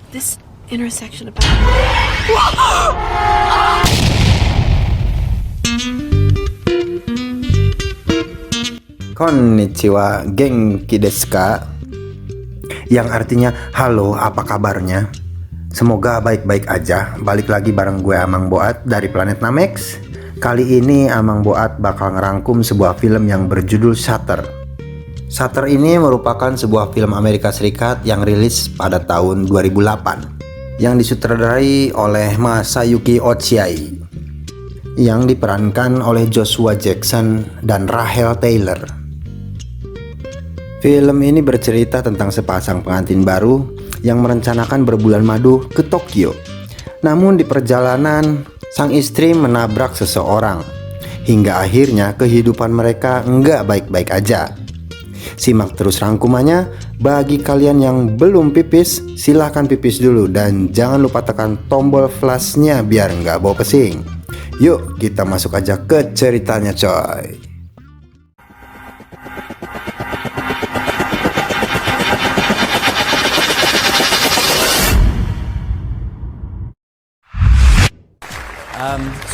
This intersection about... Konnichiwa, genki desu ka? Yang artinya, halo, apa kabarnya? Semoga baik-baik aja. Balik lagi bareng gue Amang Boat dari Planet Namex. Kali ini Amang Boat bakal ngerangkum sebuah film yang berjudul Shutter. Shutter ini merupakan sebuah film Amerika Serikat yang rilis pada tahun 2008 yang disutradarai oleh Masayuki Ochiai, yang diperankan oleh Joshua Jackson dan Rachel Taylor. Film ini bercerita tentang sepasang pengantin baru yang merencanakan berbulan madu ke Tokyo. Namun di perjalanan, sang istri menabrak seseorang, hingga akhirnya kehidupan mereka nggak baik-baik aja. Simak terus rangkumannya. Bagi kalian yang belum pipis, silahkan pipis dulu dan jangan lupa tekan tombol flashnya biar nggak bau pesing. Yuk kita masuk aja ke ceritanya coy.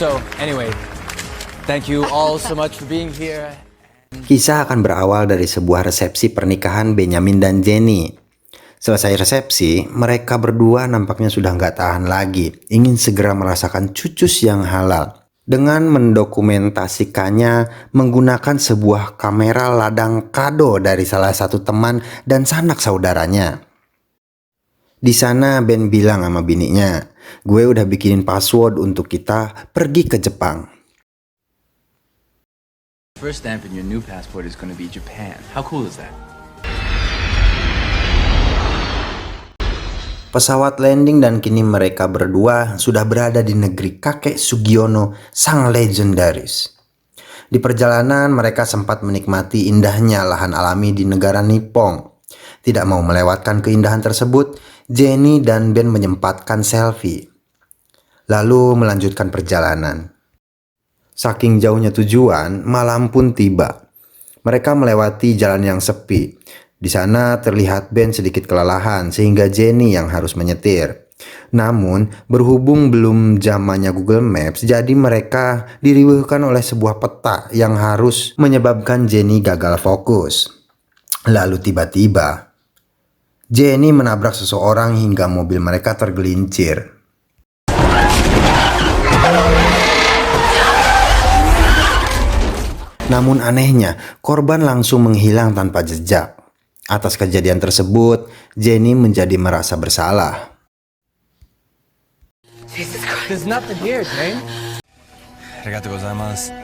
So anyway, thank you all so much for being here. Kisah akan berawal dari sebuah resepsi pernikahan Benjamin dan Jenny. Selesai resepsi, mereka berdua nampaknya sudah nggak tahan lagi, ingin segera merasakan cucus yang halal. Dengan mendokumentasikannya menggunakan sebuah kamera ladang kado dari salah satu teman dan sanak saudaranya. Di sana Ben bilang sama bininya, gue udah bikinin password untuk kita pergi ke Jepang. First stamp in your new passport is going to be Japan. How cool is that? Pesawat landing dan kini mereka berdua sudah berada di negeri kakek Sugiono, sang legendaris. Di perjalanan mereka sempat menikmati indahnya lahan alami di negara Nippon. Tidak mau melewatkan keindahan tersebut, Jenny dan Ben menyempatkan selfie, lalu melanjutkan perjalanan. Saking jauhnya tujuan, malam pun tiba. Mereka melewati jalan yang sepi. Di sana terlihat Ben sedikit kelelahan sehingga Jenny yang harus menyetir. Namun, berhubung belum zamannya Google Maps, jadi mereka diriweuhkan oleh sebuah peta yang harus menyebabkan Jenny gagal fokus. Lalu tiba-tiba, Jenny menabrak seseorang hingga mobil mereka tergelincir. Namun anehnya, korban langsung menghilang tanpa jejak. Atas kejadian tersebut, Jenny menjadi merasa bersalah. There's nothing here, Jane. Arigatou gozaimasu.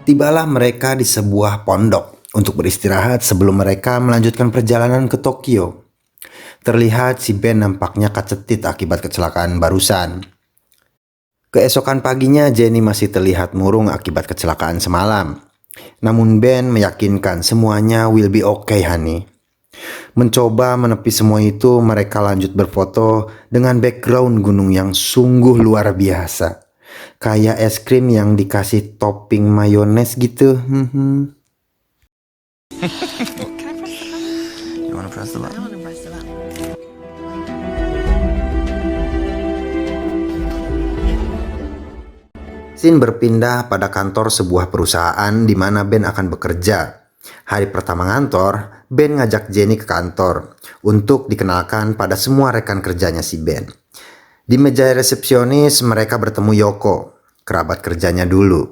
Tibalah mereka di sebuah pondok untuk beristirahat sebelum mereka melanjutkan perjalanan ke Tokyo. Terlihat si Ben nampaknya kacetit akibat kecelakaan barusan. Keesokan paginya Jenny masih terlihat murung akibat kecelakaan semalam. Namun Ben meyakinkan semuanya will be okay honey. Mencoba menepi semua itu, mereka lanjut berfoto dengan background gunung yang sungguh luar biasa. Kayak es krim yang dikasih topping mayones gitu. You want to press the button? Scene berpindah pada kantor sebuah perusahaan di mana Ben akan bekerja. Hari pertama ngantor, Ben ngajak Jenny ke kantor untuk dikenalkan pada semua rekan kerjanya si Ben. Di meja resepsionis mereka bertemu Yoko, kerabat kerjanya dulu.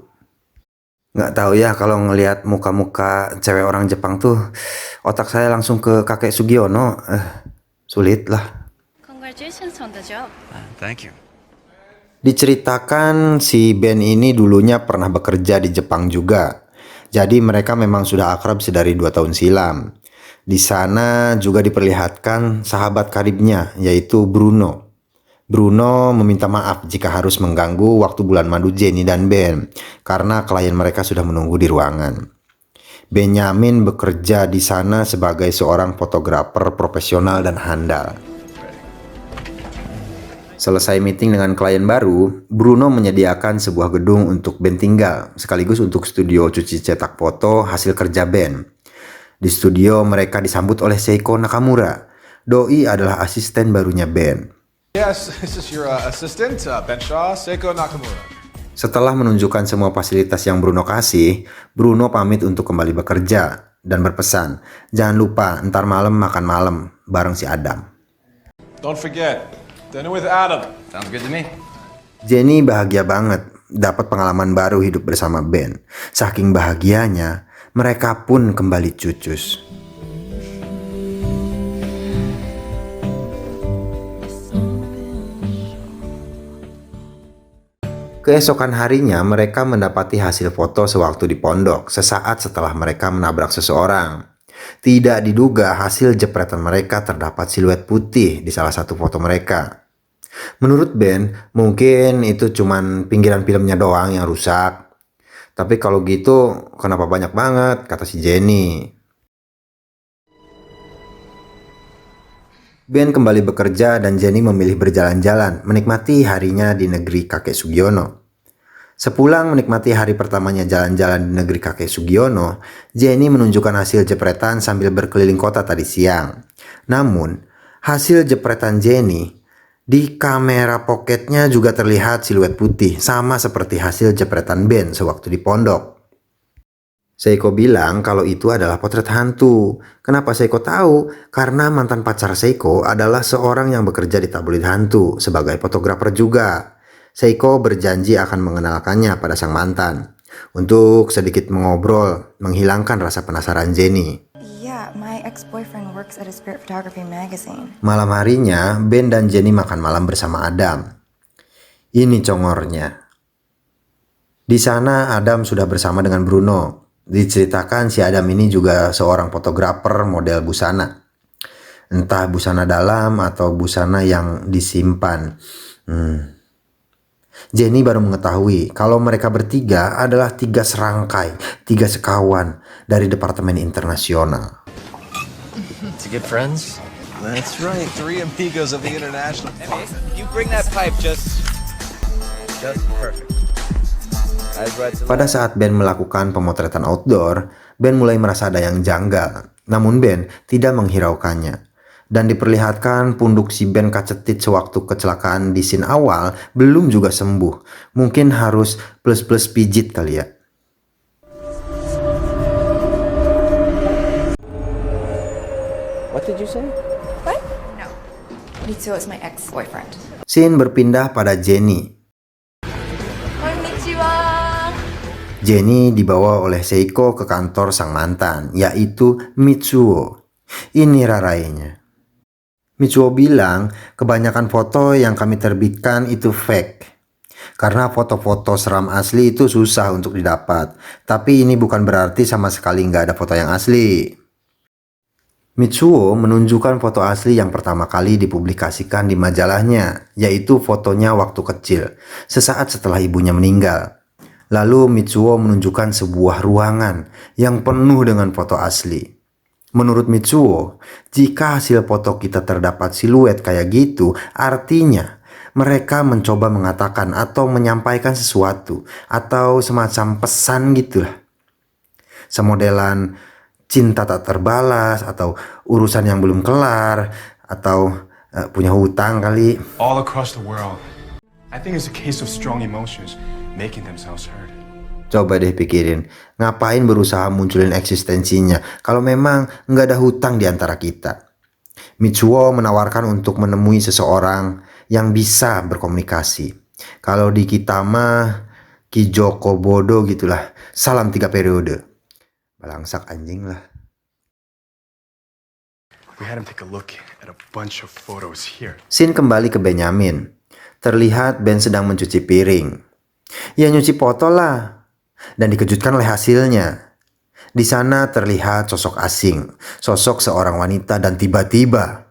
Nggak tahu ya, kalau ngelihat muka-muka cewek orang Jepang tuh, otak saya langsung ke kakek Sugiono. Sulit lah. Congratulations on the job. Thank you. Diceritakan si Ben ini dulunya pernah bekerja di Jepang juga. Jadi mereka memang sudah akrab sedari 2 tahun silam. Di sana juga diperlihatkan sahabat karibnya, yaitu Bruno. Bruno meminta maaf jika harus mengganggu waktu bulan madu Jenny dan Ben, karena klien mereka sudah menunggu di ruangan. Benjamin bekerja di sana sebagai seorang fotografer profesional dan handal. Selesai meeting dengan klien baru, Bruno menyediakan sebuah gedung untuk Ben tinggal, sekaligus untuk studio cuci cetak foto hasil kerja Ben. Di studio mereka disambut oleh Seiko Nakamura. Doi adalah asisten barunya Ben. Yes, this is your assistant, Ben Shaw, Seiko Nakamura. Setelah menunjukkan semua fasilitas yang Bruno kasih, Bruno pamit untuk kembali bekerja dan berpesan, jangan lupa ntar malam makan malam bareng si Adam. Don't forget, dinner with Adam. Sounds good to me. Jenny bahagia banget dapat pengalaman baru hidup bersama Ben. Saking bahagianya, mereka pun kembali cucus. Keesokan harinya mereka mendapati hasil foto sewaktu di pondok sesaat setelah mereka menabrak seseorang. Tidak diduga hasil jepretan mereka terdapat siluet putih di salah satu foto mereka. Menurut Ben, mungkin itu cuman pinggiran filmnya doang yang rusak. Tapi kalau gitu, kenapa banyak banget, kata si Jenny. Ben kembali bekerja dan Jenny memilih berjalan-jalan, menikmati harinya di negeri kakek Sugiono. Sepulang menikmati hari pertamanya jalan-jalan di negeri kakek Sugiono, Jenny menunjukkan hasil jepretan sambil berkeliling kota tadi siang. Namun, hasil jepretan Jenny di kamera pocketnya juga terlihat siluet putih, sama seperti hasil jepretan Ben sewaktu di pondok. Seiko bilang kalau itu adalah potret hantu. Kenapa Seiko tahu? Karena mantan pacar Seiko adalah seorang yang bekerja di tabloid hantu sebagai fotografer juga. Seiko berjanji akan mengenalkannya pada sang mantan untuk sedikit mengobrol, menghilangkan rasa penasaran Jenny. Yeah, my ex-boyfriend works at a spirit photography magazine. Malam harinya, Ben dan Jenny makan malam bersama Adam. Ini congornya. Di sana Adam sudah bersama dengan Bruno. Diceritakan si Adam ini juga seorang fotografer model busana. Entah busana dalam atau busana yang disimpan. Jenny baru mengetahui kalau mereka bertiga adalah 3 serangkai, 3 sekawan dari Departemen Internasional. To get friends? That's right, 3 amigos of the International. You bring that pipe just perfect. Pada saat Ben melakukan pemotretan outdoor, Ben mulai merasa ada yang janggal. Namun Ben tidak menghiraukannya. Dan diperlihatkan punduk si Ben kacetit sewaktu kecelakaan di scene awal belum juga sembuh. Mungkin harus plus-plus pijit kali ya. What did you say? What? No. Mitsuo is my ex-boyfriend. Scene berpindah pada Jenny. Konnichiwa. Jenny dibawa oleh Seiko ke kantor sang mantan, yaitu Mitsuo. Ini rarainya. Mitsuo bilang, kebanyakan foto yang kami terbitkan itu fake. Karena foto-foto seram asli itu susah untuk didapat. Tapi ini bukan berarti sama sekali nggak ada foto yang asli. Mitsuo menunjukkan foto asli yang pertama kali dipublikasikan di majalahnya, yaitu fotonya waktu kecil, sesaat setelah ibunya meninggal. Lalu Mitsuo menunjukkan sebuah ruangan yang penuh dengan foto asli. Menurut Mitsuo, jika hasil foto kita terdapat siluet kayak gitu, artinya mereka mencoba mengatakan atau menyampaikan sesuatu atau semacam pesan gitulah. Semodelan cinta tak terbalas atau urusan yang belum kelar atau punya hutang kali. All across the world. I think it's a case of strong emotions making themselves heard. Coba deh pikirin, ngapain berusaha munculin eksistensinya kalau memang nggak ada hutang di antara kita. Mitsuo menawarkan untuk menemui seseorang yang bisa berkomunikasi. Kalau di kita mah Kijoko Bodo gitulah, salam 3 periode. Balangsak anjing lah. We had him take a look at a bunch of photos here. Scene kembali ke Benyamin. Terlihat Ben sedang mencuci piring. Ya nyuci foto lah. Dan dikejutkan oleh hasilnya. Di sana terlihat sosok asing, sosok seorang wanita dan tiba-tiba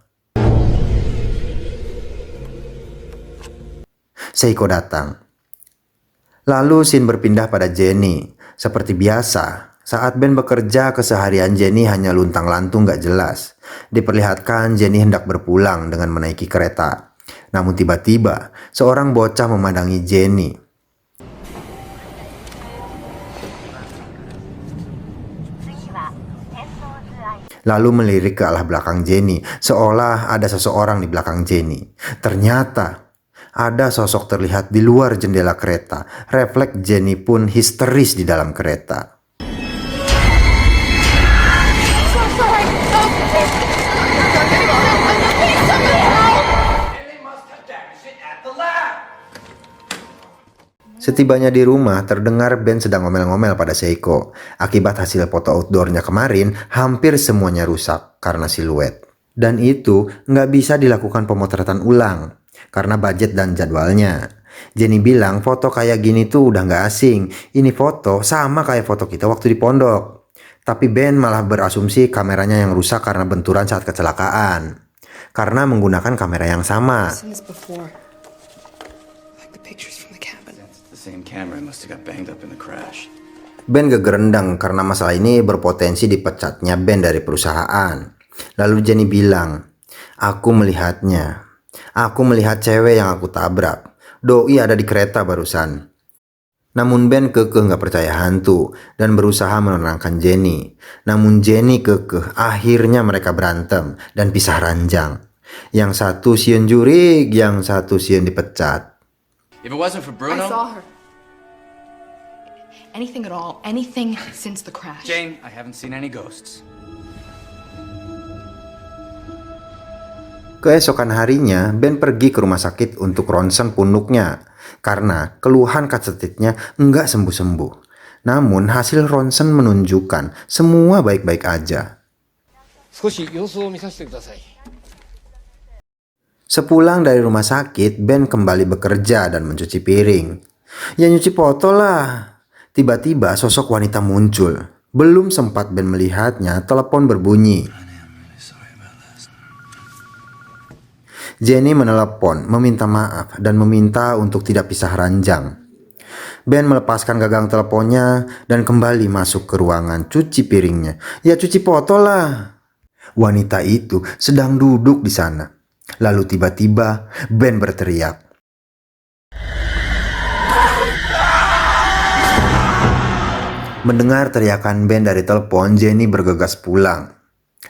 Seiko datang. Lalu scene berpindah pada Jenny. Seperti biasa, saat Ben bekerja keseharian Jenny hanya luntang-lantung gak jelas. Diperlihatkan Jenny hendak berpulang dengan menaiki kereta. Namun tiba-tiba seorang bocah memandangi Jenny. Lalu melirik ke arah belakang Jenny, seolah ada seseorang di belakang Jenny. Ternyata ada sosok terlihat di luar jendela kereta. Refleks Jenny pun histeris di dalam kereta. Setibanya di rumah, terdengar Ben sedang ngomel-ngomel pada Seiko. Akibat hasil foto outdoornya kemarin, hampir semuanya rusak karena siluet. Dan itu nggak bisa dilakukan pemotretan ulang, karena budget dan jadwalnya. Jenny bilang foto kayak gini tuh udah nggak asing. Ini foto sama kayak foto kita waktu di pondok. Tapi Ben malah berasumsi kameranya yang rusak karena benturan saat kecelakaan. Karena menggunakan kamera yang sama. Seen this before. Like the pictures from the cabin. The same camera must have got banged up in the crash. Ben gegerendang karena masalah ini berpotensi dipecatnya Ben dari perusahaan. Lalu Jenny bilang, "Aku melihatnya. Aku melihat cewek yang aku tabrak. Doi ada di kereta barusan." Namun Ben kekeh nggak percaya hantu dan berusaha menenangkan Jenny. Namun Jenny kekeh, akhirnya mereka berantem dan pisah ranjang. Yang satu sieun jurig, yang satu sieun dipecat. If it wasn't for I Bruno... saw her. Anything at all, anything since the crash. Jane, I haven't seen any ghosts. Keesokan harinya, Ben pergi ke rumah sakit untuk ronsen punuknya karena keluhan kacetitnya nggak sembuh-sembuh. Namun hasil ronsen menunjukkan semua baik-baik aja. Sepulang dari rumah sakit, Ben kembali bekerja dan mencuci piring. Ya nyuci foto lah. Tiba-tiba sosok wanita muncul. Belum sempat Ben melihatnya, telepon berbunyi. Jenny menelepon, meminta maaf, dan meminta untuk tidak pisah ranjang. Ben melepaskan gagang teleponnya dan kembali masuk ke ruangan cuci piringnya. Ya cuci foto lah. Wanita itu sedang duduk di sana. Lalu tiba-tiba Ben berteriak. Mendengar teriakan Ben dari telepon, Jenny bergegas pulang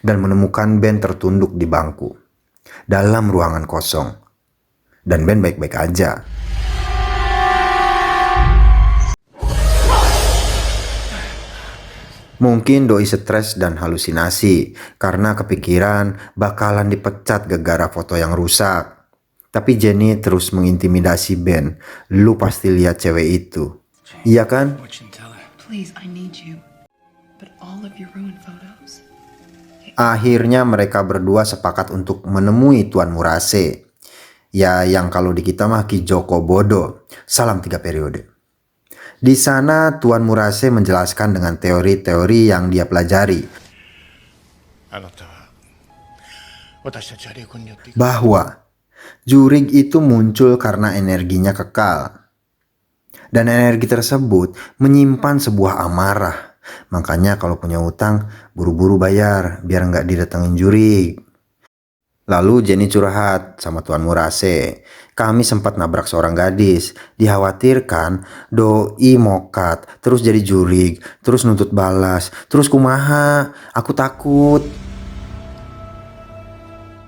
dan menemukan Ben tertunduk di bangku dalam ruangan kosong. Dan Ben baik-baik aja. Mungkin doi stres dan halusinasi karena kepikiran bakalan dipecat gara-gara foto yang rusak. Tapi Jenny terus mengintimidasi Ben. Lu pasti lihat cewek itu. Iya kan? Please, I need you. But all of your ruined photos. Akhirnya mereka berdua sepakat untuk menemui Tuan Murase. Ya yang kalau di kita mah Ki Joko Bodo. Salam 3 periode. Di sana Tuan Murase menjelaskan dengan teori-teori yang dia pelajari. Bahwa jurig itu muncul karena energinya kekal. Dan energi tersebut menyimpan sebuah amarah. Makanya kalau punya utang, buru-buru bayar biar nggak didatengin jurig. Lalu Jenny curhat sama Tuan Murase. Kami sempat nabrak seorang gadis. Dikhawatirkan doi mokat, terus jadi jurig, terus nuntut balas, terus kumaha. Aku takut.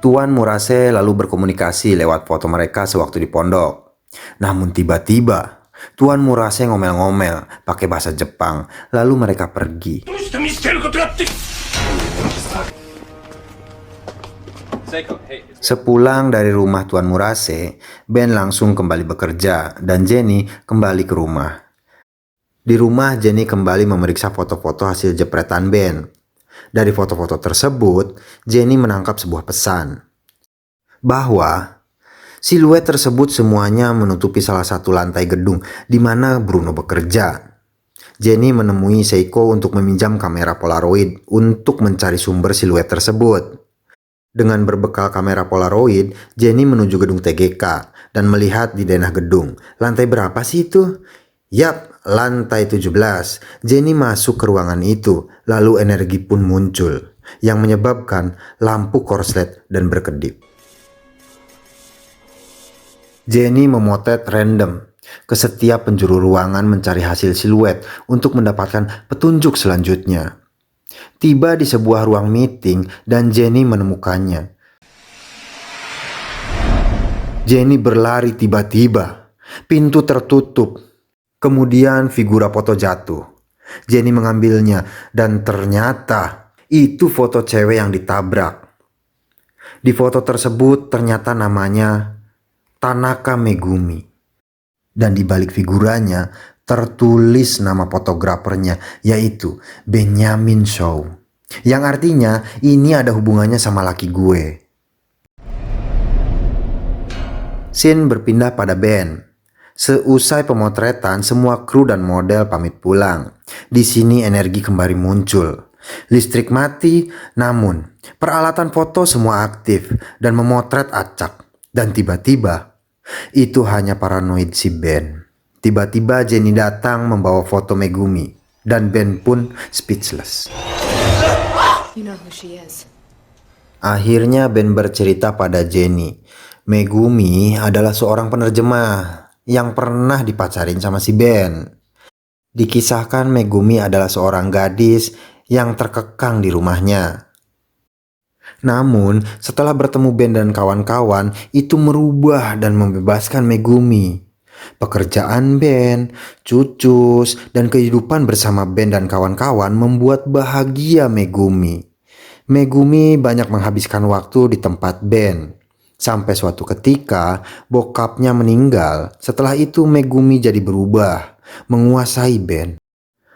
Tuan Murase lalu berkomunikasi lewat foto mereka sewaktu di pondok. Namun tiba-tiba Tuan Murase ngomel-ngomel pakai bahasa Jepang, lalu mereka pergi. Sepulang dari rumah Tuan Murase, Ben langsung kembali bekerja dan Jenny kembali ke rumah. Di rumah Jenny kembali memeriksa foto-foto hasil jepretan Ben. Dari foto-foto tersebut, Jenny menangkap sebuah pesan bahwa siluet tersebut semuanya menutupi salah satu lantai gedung di mana Bruno bekerja. Jenny menemui Seiko untuk meminjam kamera Polaroid untuk mencari sumber siluet tersebut. Dengan berbekal kamera Polaroid, Jenny menuju gedung TGK dan melihat di denah gedung. Lantai berapa sih itu? Yap, lantai 17. Jenny masuk ke ruangan itu, lalu energi pun muncul yang menyebabkan lampu korslet dan berkedip. Jenny memotret random ke setiap penjuru ruangan mencari hasil siluet untuk mendapatkan petunjuk selanjutnya. Tiba di sebuah ruang meeting dan Jenny menemukannya. Jenny berlari tiba-tiba. Pintu tertutup. Kemudian figura foto jatuh. Jenny mengambilnya dan ternyata itu foto cewek yang ditabrak. Di foto tersebut ternyata namanya Tanaka Megumi. Dan di balik figuranya tertulis nama fotografernya, yaitu Benjamin Shaw. Yang artinya ini ada hubungannya sama laki gue. Scene berpindah pada Ben. Seusai pemotretan, semua kru dan model pamit pulang. Di sini energi kembali muncul. Listrik mati, namun peralatan foto semua aktif dan memotret acak. Dan tiba-tiba, itu hanya paranoid si Ben. Tiba-tiba Jenny datang membawa foto Megumi. Dan Ben pun speechless. You know who she is. Akhirnya Ben bercerita pada Jenny. Megumi adalah seorang penerjemah yang pernah dipacarin sama si Ben. Dikisahkan Megumi adalah seorang gadis yang terkekang di rumahnya. Namun setelah bertemu Ben dan kawan-kawan, itu merubah dan membebaskan Megumi. Pekerjaan Ben, cucus, dan kehidupan bersama Ben dan kawan-kawan membuat bahagia Megumi. Megumi banyak menghabiskan waktu di tempat Ben. Sampai suatu ketika bokapnya meninggal. Setelah itu Megumi jadi berubah, menguasai Ben.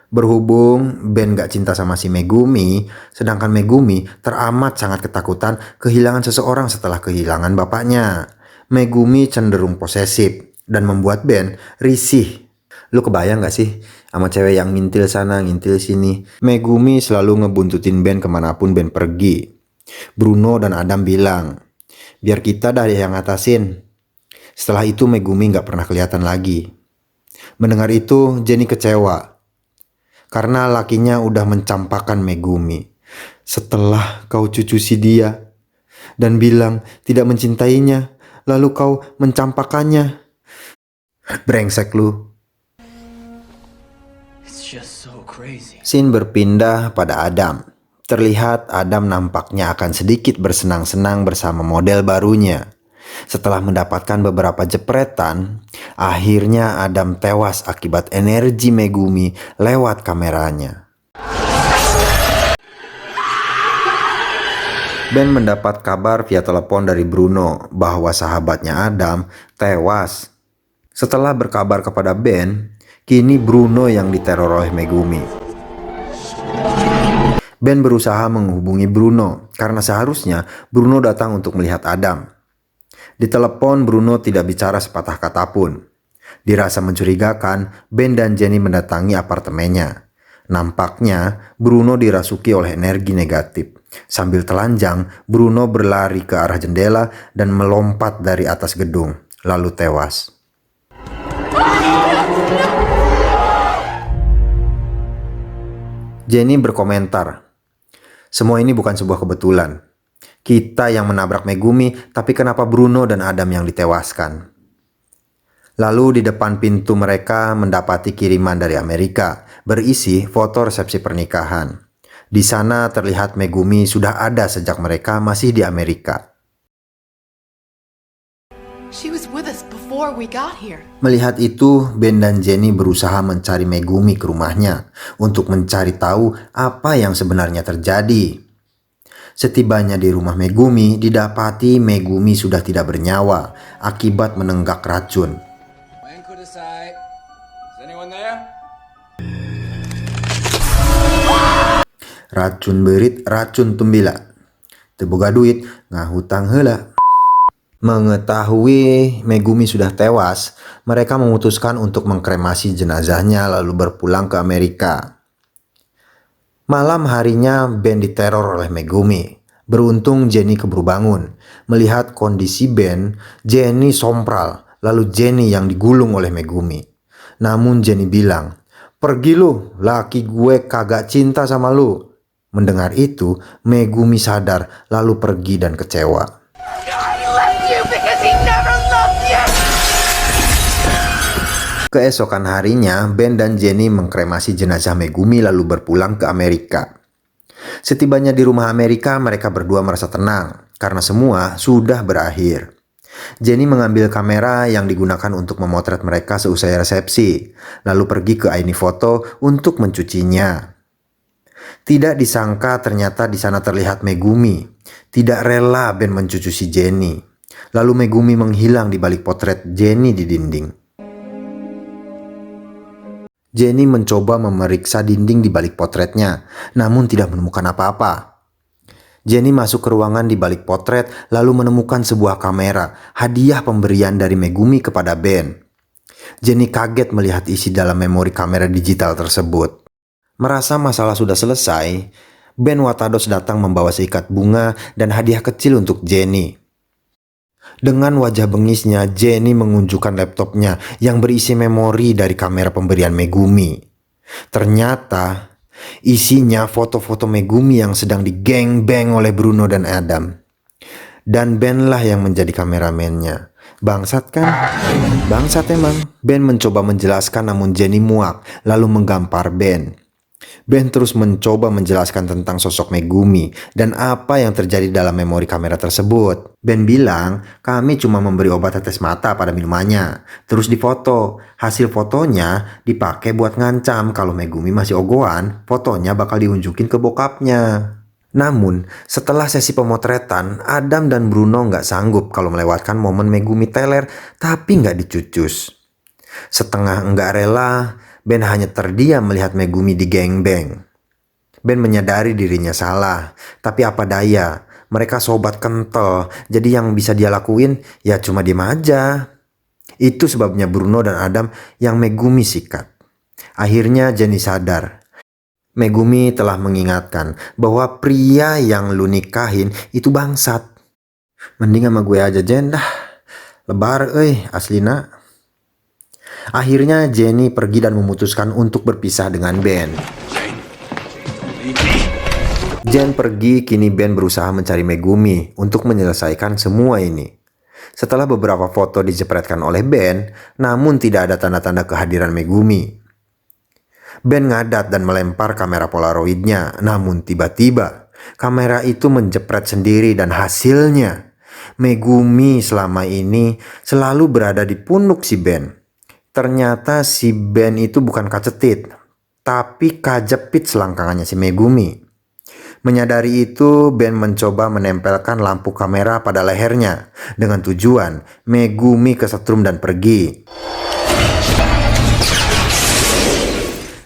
Berhubung Ben gak cinta sama si Megumi, sedangkan Megumi teramat sangat ketakutan kehilangan seseorang setelah kehilangan bapaknya. Megumi cenderung posesif dan membuat Ben risih. Lu kebayang gak sih sama cewek yang ngintil sana ngintil sini? Megumi selalu ngebuntutin Ben kemanapun Ben pergi. Bruno dan Adam bilang, biar kita dah yang ngatasin. Setelah itu Megumi gak pernah kelihatan lagi. Mendengar itu Jenny kecewa karena lakinya udah mencampakkan Megumi setelah kau cucusi dia dan bilang tidak mencintainya, lalu kau mencampakkannya. Brengsek lu. It's just so crazy. Scene berpindah pada Adam. Terlihat Adam nampaknya akan sedikit bersenang-senang bersama model barunya. Setelah mendapatkan beberapa jepretan, akhirnya Adam tewas akibat energi Megumi lewat kameranya. Ben mendapat kabar via telepon dari Bruno bahwa sahabatnya Adam tewas. Setelah berkabar kepada Ben, kini Bruno yang diteror oleh Megumi. Ben berusaha menghubungi Bruno karena seharusnya Bruno datang untuk melihat Adam. Di telepon Bruno tidak bicara sepatah kata pun. Dirasa mencurigakan, Ben dan Jenny mendatangi apartemennya. Nampaknya Bruno dirasuki oleh energi negatif. Sambil telanjang, Bruno berlari ke arah jendela dan melompat dari atas gedung, lalu tewas. Jenny berkomentar, semua ini bukan sebuah kebetulan. Kita yang menabrak Megumi, tapi kenapa Bruno dan Adam yang ditewaskan? Lalu di depan pintu mereka mendapati kiriman dari Amerika, berisi foto resepsi pernikahan. Di sana terlihat Megumi sudah ada sejak mereka masih di Amerika. She was with us before we got here. Melihat itu, Ben dan Jenny berusaha mencari Megumi ke rumahnya untuk mencari tahu apa yang sebenarnya terjadi. Setibanya di rumah Megumi, didapati Megumi sudah tidak bernyawa akibat menenggak racun. Racun berit, racun tumbila. Teboga duit, ngahutang heula. Mengetahui Megumi sudah tewas, mereka memutuskan untuk mengkremasi jenazahnya lalu berpulang ke Amerika. Malam harinya Ben diteror oleh Megumi. Beruntung Jenny keburu bangun. Melihat kondisi Ben, Jenny sompral. Lalu Jenny yang digulung oleh Megumi. Namun Jenny bilang, pergi lu, laki gue kagak cinta sama lu. Mendengar itu, Megumi sadar lalu pergi dan kecewa. Keesokan harinya, Ben dan Jenny mengkremasi jenazah Megumi lalu berpulang ke Amerika. Setibanya di rumah Amerika, mereka berdua merasa tenang karena semua sudah berakhir. Jenny mengambil kamera yang digunakan untuk memotret mereka seusai resepsi, lalu pergi ke Aini Foto untuk mencucinya. Tidak disangka ternyata di sana terlihat Megumi, tidak rela Ben mencuci si Jenny. Lalu Megumi menghilang di balik potret Jenny di dinding. Jenny mencoba memeriksa dinding di balik potretnya, namun tidak menemukan apa-apa. Jenny masuk ke ruangan di balik potret lalu menemukan sebuah kamera, hadiah pemberian dari Megumi kepada Ben. Jenny kaget melihat isi dalam memori kamera digital tersebut. Merasa masalah sudah selesai, Ben Watados datang membawa seikat bunga dan hadiah kecil untuk Jenny. Dengan wajah bengisnya, Jenny mengunjukkan laptopnya yang berisi memori dari kamera pemberian Megumi. Ternyata isinya foto-foto Megumi yang sedang digangbang oleh Bruno dan Adam. Dan Ben lah yang menjadi kameramennya. Bangsat kan? Bangsat emang. Ben mencoba menjelaskan namun Jenny muak lalu menggampar Ben. Ben terus mencoba menjelaskan tentang sosok Megumi dan apa yang terjadi dalam memori kamera tersebut. Ben bilang, kami cuma memberi obat tetes mata pada minumannya. Terus difoto. Hasil fotonya dipakai buat ngancam kalau Megumi masih ogohan, fotonya bakal diunjukin ke bokapnya. Namun, setelah sesi pemotretan, Adam dan Bruno nggak sanggup kalau melewatkan momen Megumi teler tapi nggak dicucus. Setengah nggak rela, Ben hanya terdiam melihat Megumi digangbang. Ben menyadari dirinya salah, tapi apa daya, mereka sobat kental, jadi yang bisa dia lakuin ya cuma diem aja. Itu sebabnya Bruno dan Adam yang Megumi sikat. Akhirnya Jenny sadar. Megumi telah mengingatkan bahwa pria yang lu nikahin itu bangsat. Mending sama gue aja Jen dah. Lebar aslina. Akhirnya Jenny pergi dan memutuskan untuk berpisah dengan Ben. Jen pergi, kini Ben berusaha mencari Megumi untuk menyelesaikan semua ini. Setelah beberapa foto dijepretkan oleh Ben, namun tidak ada tanda-tanda kehadiran Megumi. Ben ngadat dan melempar kamera polaroidnya, namun tiba-tiba kamera itu menjepret sendiri dan hasilnya Megumi selama ini selalu berada di punuk si Ben. Ternyata si Ben itu bukan kacetit, tapi kajepit selangkangannya si Megumi. Menyadari itu, Ben mencoba menempelkan lampu kamera pada lehernya dengan tujuan Megumi kesetrum dan pergi.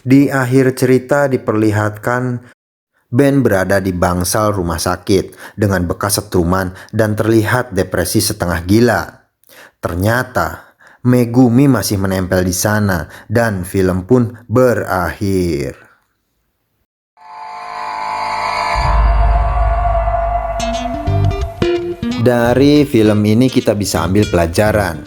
Di akhir cerita diperlihatkan Ben berada di bangsal rumah sakit dengan bekas setruman dan terlihat depresi setengah gila. Ternyata Megumi masih menempel di sana dan film pun berakhir. Dari film ini kita bisa ambil pelajaran.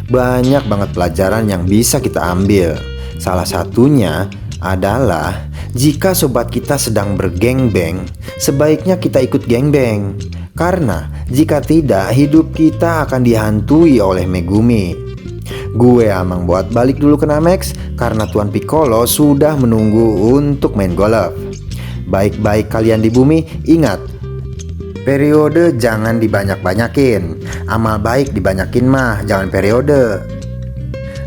Banyak banget pelajaran yang bisa kita ambil. Salah satunya adalah jika sobat kita sedang bergengbang, sebaiknya kita ikut gengbang. Karena jika tidak, hidup kita akan dihantui oleh Megumi. Gue Amang buat balik dulu ke Namex karena Tuan Piccolo sudah menunggu untuk main golf. Baik-baik kalian di bumi, ingat, periode jangan dibanyak-banyakin. Amal baik dibanyakin mah, jangan periode.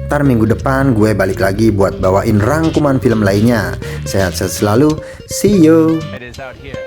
Ntar minggu depan gue balik lagi buat bawain rangkuman film lainnya. Sehat-sehat selalu, see you. It is out here.